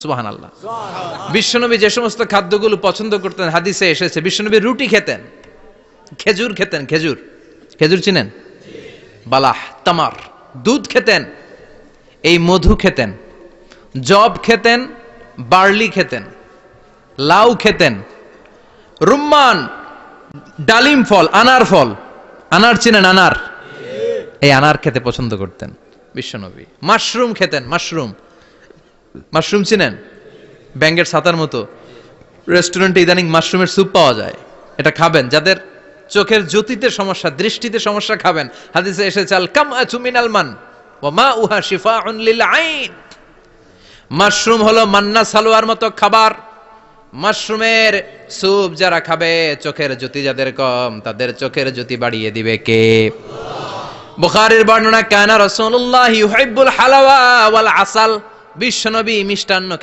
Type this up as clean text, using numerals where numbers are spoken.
সুবহানাল্লাহ। বিশ্বনবী যে সমস্ত খাদ্যগুলো পছন্দ করতেন হাদিসে এসেছে, বিশ্বনবী রুটি খেতেন, খেজুর খেতেন, খেজুর, খেজুর চিনেন? বালাহ, তামার, দুধ খেতেন, এই মধু খেতেন, জব খেতেন, বার্লি খেতেন, লাউ খেতেন, রুম্মান, ডালিম ফল, আনার ফল, আনার চিনেন? আনার, এই আনার খেতে পছন্দ করতেন বিশ্বনবী। মাশরুম খেতেন, মাশরুম, মাশরুম চিনেন? ব্যাঙ্গের ছাতার মতো। রেস্টুরেন্টে ইদানিং মাশরুমের স্যুপ পাওয়া যায়, এটা খাবেন। যাদের চোখের জ্যোতিতে সমস্যা, দৃষ্টিতে সমস্যা, খাবেন। হাদিসে এসেছে আল কামআতু মিনাল মান ওয়া মাউহা শিফাউন লিল আইন। মাশরুম হলো মান্না সালোয়ার মতো খাবার। মাশরুমের স্যুপ যারা খাবে, চোখের জ্যোতি যাদের কম, তাদের চোখের জ্যোতি বাড়িয়ে দিবে কে? বুখারীর বর্ণনা, কানা রাসূলুল্লাহ ইউহিব্বুল হালাওয়া ওয়াল আসাল, বিশ্বনবী মিষ্টান্ন খেতেন।